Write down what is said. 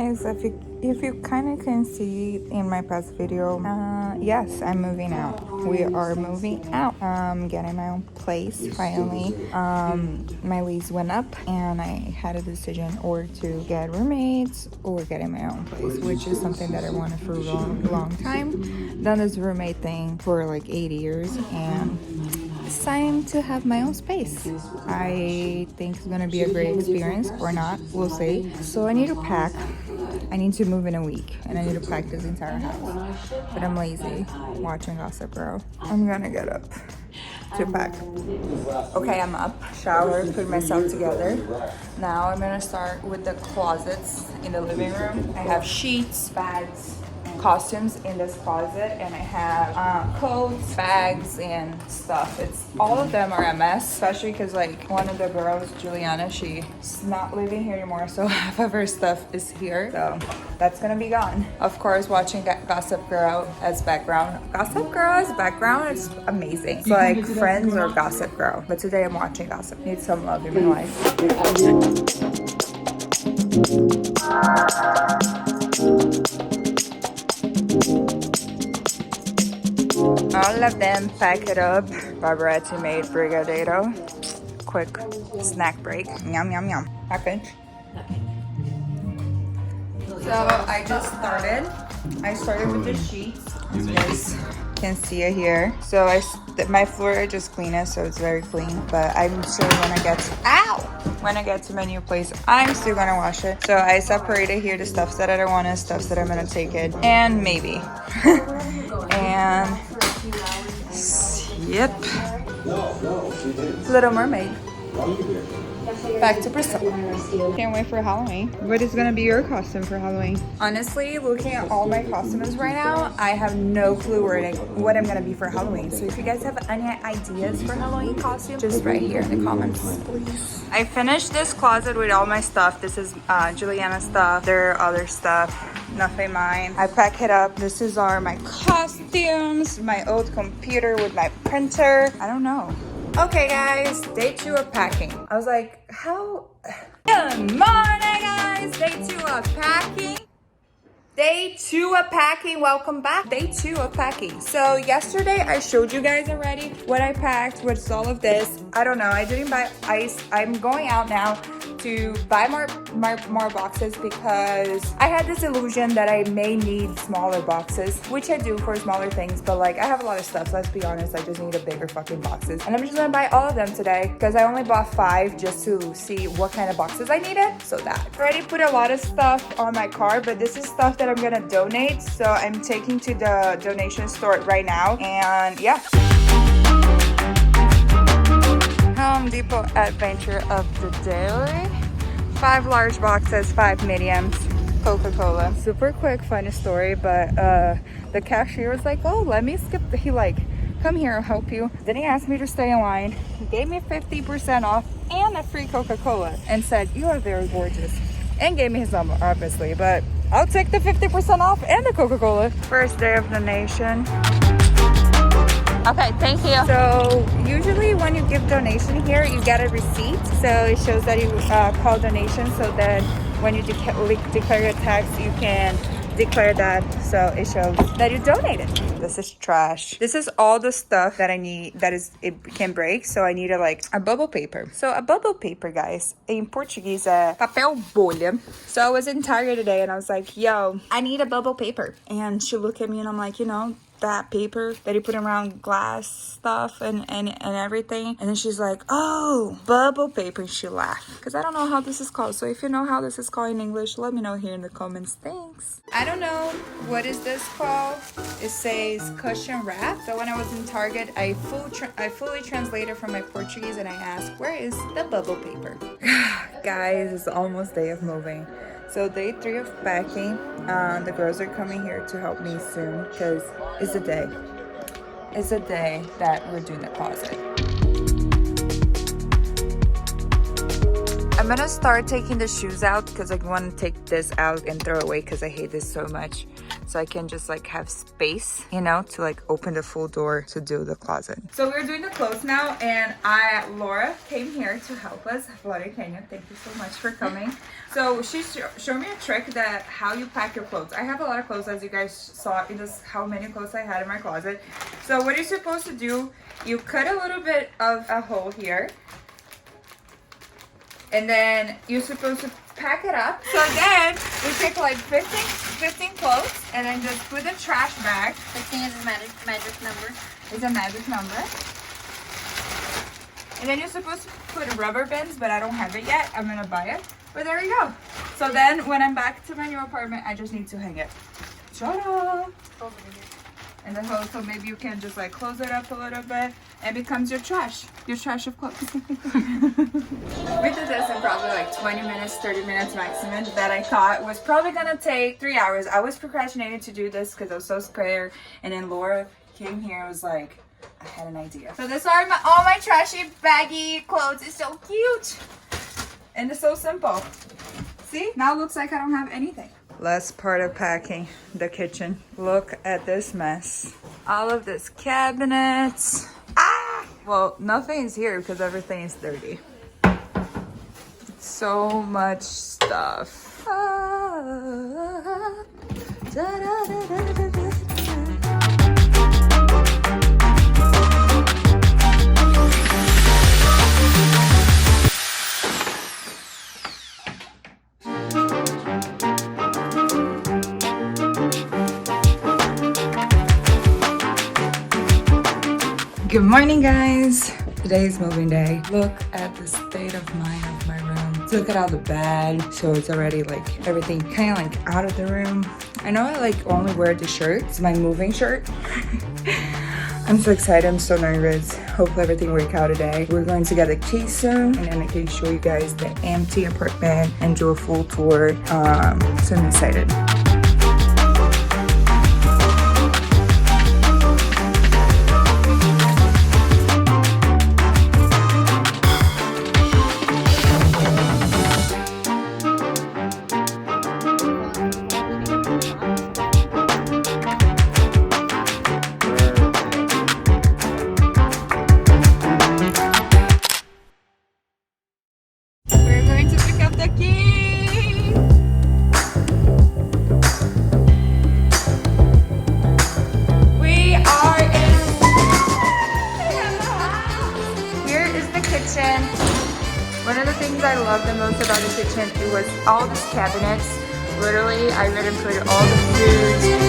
guys, if you kind of can see in my past video, yes, I'm moving out. We are moving out. Getting my own place finally. My lease went up and I had a decision or to get roommates or getting my own place, which is something that I wanted for a long time. Done this roommate thing for like 8 years, and it's time to have my own space. I think it's gonna be a great experience or not, we'll see. So I need to pack. I need to move in a week and I need to pack this entire house. But I'm lazy watching Gossip Girl. I'm gonna get up to pack. Okay, I'm up, showered, put myself together. Now I'm gonna start with the closets in the living room. I have sheets, bags, costumes in this closet, and I have coats, bags, and stuff. It's all of them are a mess, especially because like one of the girls, Juliana, she's not living here anymore, so half of her stuff is here, so that's gonna be gone. Of course, watching Gossip Girl as background. Gossip Girl as background is amazing. It's like Friends or Gossip Girl, but today I'm watching Gossip. Need some love in my life. All of them, pack it up. Barbaretti made brigadeiro. Quick snack break. Yum, yum, yum. I finished. So I just started. I started with the sheets. As you guys can see it here. So my floor I just cleaned it, so it's very clean. But I'm sure when I get to my new place, I'm still gonna wash it. So I separated here the stuff that I don't want and stuff that I'm gonna take it, and maybe. And yep, Little Mermaid. Back to Priscilla. Can't wait for Halloween. What is gonna be your costume for Halloween? Honestly, looking at all my costumes right now, I have no clue what I'm gonna be for Halloween. So if you guys have any ideas for Halloween costume, just right here in the comments, please. I finished this closet with all my stuff. This is Juliana's stuff. There are other stuff. Nothing mine. I pack it up. This is all my costumes, my old computer with my printer. I don't know. Okay guys, day 2 of packing. I was like, how? Good morning guys, day 2 of packing. Day 2 of packing, welcome back. Day 2 of packing. So yesterday I showed you guys already what I packed, what's all of this. I don't know, I didn't buy ice. I'm going out now to buy more boxes because I had this illusion that I may need smaller boxes, which I do for smaller things, but like I have a lot of stuff, so let's be honest, I just need a bigger fucking boxes. And I'm just gonna buy all of them today because I only bought 5 just to see what kind of boxes I needed. So that. I already put a lot of stuff on my car, but this is stuff that I'm gonna donate, so I'm taking to the donation store right now, and yeah. Home Depot adventure of the day. 5 large boxes, 5 mediums, Coca-Cola. Super quick, funny story, but the cashier was like, oh, let me skip. He like, come here, I'll help you. Then he asked me to stay in line. He gave me 50% off and a free Coca-Cola and said, you are very gorgeous. And gave me his number, obviously, but I'll take the 50% off and the Coca-Cola. First day of donation. Okay, thank you. So usually when you give donation here, you get a receipt. So it shows that you call donation, so that when you declare your tax, you can declare that, so it shows that you donated. This is trash. This is all the stuff that I need it can break, so I need a bubble paper. So a bubble paper, guys, in Portuguese papel bolha. So I was in Target today and I was like, yo, I need a bubble paper. And she looked at me and I'm like, you know, that paper that you put around glass stuff and everything. And then she's like, oh, bubble paper. And she laughed because I don't know how this is called. So if you know how this is called in English, let me know here in the comments. Thanks. I don't know what is this called. It says cushion wrap. So when I was in Target, I fully translated from my Portuguese and I asked, where is the bubble paper? Guys, it's almost day of moving. So day 3 of packing. The girls are coming here to help me soon because it's a day. It's a day that we're doing the closet. I'm gonna start taking the shoes out because I want to take this out and throw away because I hate this so much. so I can just like have space, you know, to like open the full door to do the closet. So we're doing the clothes now, and Laura came here to help us. Laura Kenya, thank you so much for coming. So she showed me a trick that how you pack your clothes. I have a lot of clothes, as you guys saw in this, how many clothes I had in my closet. So what you're supposed to do, you cut a little bit of a hole here, and then you're supposed to pack it up. So then we take like 15 clothes and then just put the trash bag. 15 is a magic number. It's a magic number. And then you're supposed to put rubber bands, but I don't have it yet. I'm gonna buy it. But there we go. So then when I'm back to my new apartment, I just need to hang it. Ta-da! And the hose, so maybe you can just like close it up a little bit and it becomes your trash of clothes. We did this in probably like 20 minutes, 30 minutes maximum, that I thought was probably gonna take 3 hours. I was procrastinating to do this because I was so scared, and then Laura came here and was like, I had an idea. So this are all my trashy baggy clothes. It's so cute and it's so simple. See, now it looks like I don't have anything. Last part of packing, the kitchen. Look at this mess. All of this cabinets. Ah! Well, nothing's here because everything is dirty. So much stuff. Ah, da, da, da, da, da, da. Good morning, guys. Today is moving day. Look at the state of mind of my room. Look at all the bed. So it's already like everything kind of like out of the room. I know I like only wear the shirt. It's my moving shirt. I'm so excited. I'm so nervous. Hopefully everything works out today. We're going to get a key soon, and then I can show you guys the empty apartment and do a full tour. So I'm excited. One of the things I love the most about the kitchen, it was all these cabinets. Literally, I read and put all the food.